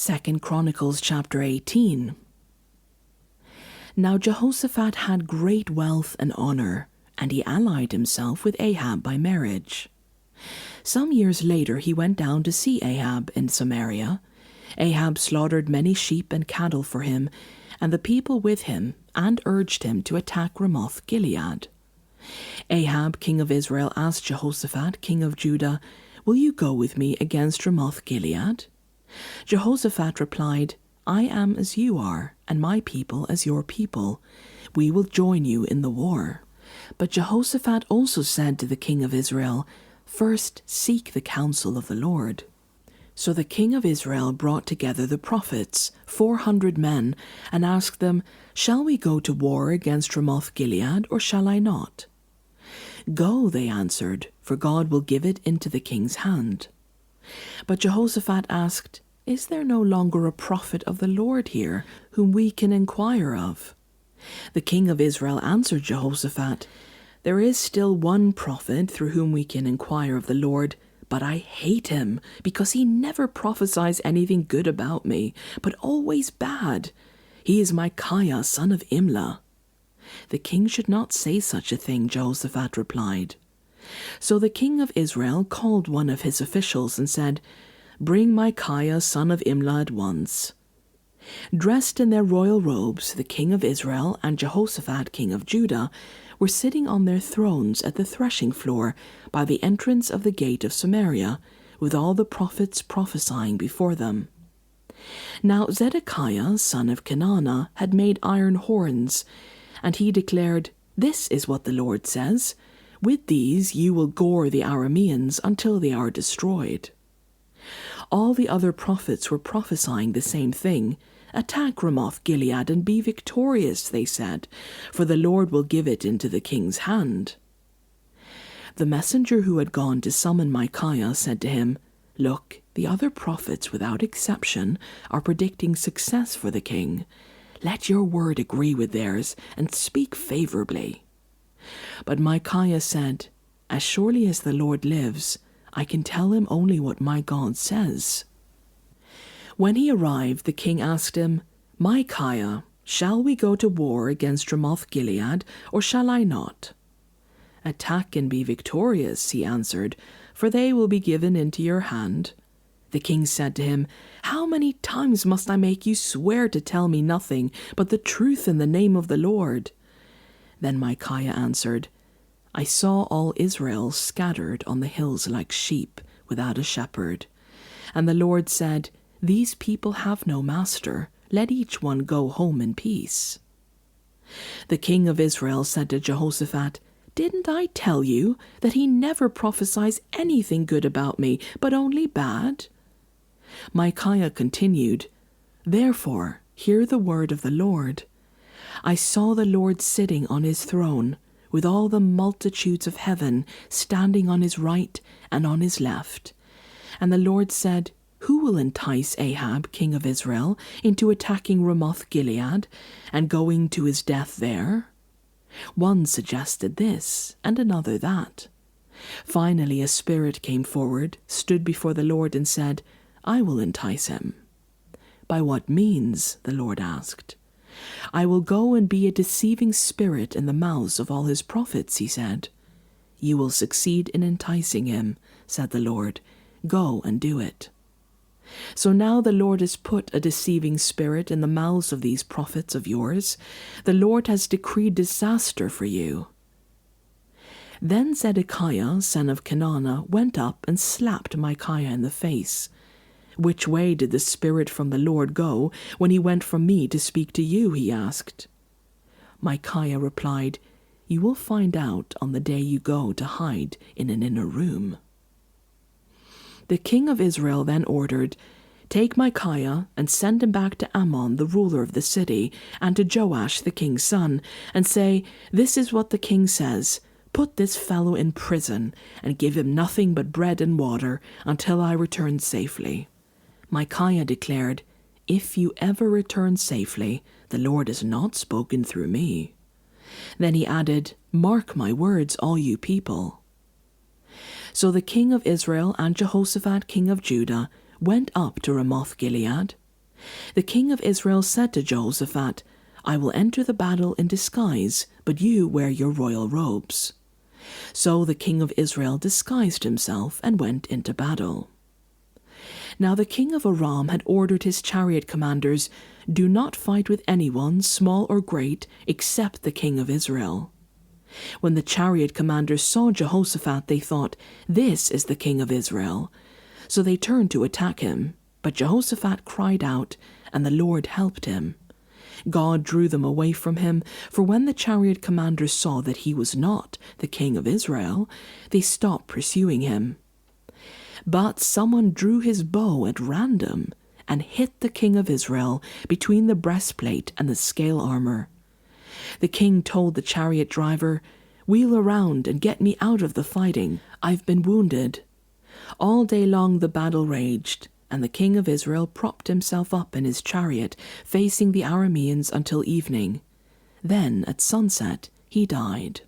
2 Chronicles chapter 18. Now Jehoshaphat had great wealth and honor, and he allied himself with Ahab by marriage. Some years later he went down to see Ahab in Samaria. Ahab slaughtered many sheep and cattle for him, and the people with him, and urged him to attack Ramoth Gilead. Ahab, king of Israel, asked Jehoshaphat, king of Judah, "Will you go with me against Ramoth Gilead?" Jehoshaphat replied, "I am as you are, and my people as your people. We will join you in the war." But Jehoshaphat also said to the king of Israel, "First seek the counsel of the Lord." So the king of Israel brought together the prophets, 400 men, and asked them, "Shall we go to war against Ramoth Gilead, or shall I not?" "Go," they answered, "for God will give it into the king's hand." But Jehoshaphat asked, "Is there no longer a prophet of the Lord here, whom we can inquire of?" The king of Israel answered Jehoshaphat, "There is still one prophet through whom we can inquire of the Lord, but I hate him, because he never prophesies anything good about me, but always bad. He is Micaiah, son of Imlah." "The king should not say such a thing," Jehoshaphat replied. So the king of Israel called one of his officials and said, "Bring Micaiah, son of Imlah, at once." Dressed in their royal robes, the king of Israel and Jehoshaphat, king of Judah, were sitting on their thrones at the threshing floor by the entrance of the gate of Samaria, with all the prophets prophesying before them. Now Zedekiah, son of Kenana, had made iron horns, and he declared, "This is what the Lord says, with these you will gore the Arameans until they are destroyed." All the other prophets were prophesying the same thing. "Attack Ramoth Gilead and be victorious," they said, "for the Lord will give it into the king's hand." The messenger who had gone to summon Micaiah said to him, "Look, the other prophets without exception are predicting success for the king. Let your word agree with theirs and speak favorably." But Micaiah said, "As surely as the Lord lives, I can tell him only what my God says." When he arrived, the king asked him, "Micaiah, shall we go to war against Ramoth Gilead, or shall I not?" "Attack and be victorious," he answered, "for they will be given into your hand." The king said to him, "How many times must I make you swear to tell me nothing but the truth in the name of the Lord?" Then Micaiah answered, "I saw all Israel scattered on the hills like sheep, without a shepherd. And the Lord said, 'These people have no master. Let each one go home in peace.'" The king of Israel said to Jehoshaphat, "Didn't I tell you that he never prophesies anything good about me, but only bad?" Micaiah continued, "Therefore, hear the word of the Lord. I saw the Lord sitting on his throne, with all the multitudes of heaven standing on his right and on his left. And the Lord said, 'Who will entice Ahab, king of Israel, into attacking Ramoth Gilead and going to his death there?' One suggested this, and another that. Finally a spirit came forward, stood before the Lord, and said, 'I will entice him.' 'By what means?' the Lord asked. 'I will go and be a deceiving spirit in the mouths of all his prophets,' he said. 'You will succeed in enticing him,' said the Lord. 'Go and do it.' So now the Lord has put a deceiving spirit in the mouths of these prophets of yours. The Lord has decreed disaster for you." Then Zedekiah, son of Kenana, went up and slapped Micaiah in the face. "Which way did the spirit from the Lord go when he went from me to speak to you?" he asked. Micaiah replied, "You will find out on the day you go to hide in an inner room." The king of Israel then ordered, "Take Micaiah and send him back to Ammon, the ruler of the city, and to Joash, the king's son, and say, 'This is what the king says. Put this fellow in prison, and give him nothing but bread and water until I return safely.'" Micaiah declared, "If you ever return safely, the Lord has not spoken through me." Then he added, "Mark my words, all you people." So the king of Israel and Jehoshaphat, king of Judah, went up to Ramoth Gilead. The king of Israel said to Jehoshaphat, I will enter the battle in disguise, but you wear your royal robes. So the king of Israel disguised himself and went into battle. Now the king of Aram had ordered his chariot commanders, Do not fight with anyone, small or great, except the king of Israel. When the chariot commanders saw Jehoshaphat, they thought, This is the king of Israel. So they turned to attack him. But Jehoshaphat cried out, and the Lord helped him. God drew them away from him, for when the chariot commanders saw that he was not the king of Israel, they stopped pursuing him. But someone drew his bow at random and hit the king of Israel between the breastplate and the scale armor. The king told the chariot driver, Wheel around and get me out of the fighting. I've been wounded. All day long the battle raged, and the king of Israel propped himself up in his chariot, facing the Arameans until evening. Then, at sunset, he died.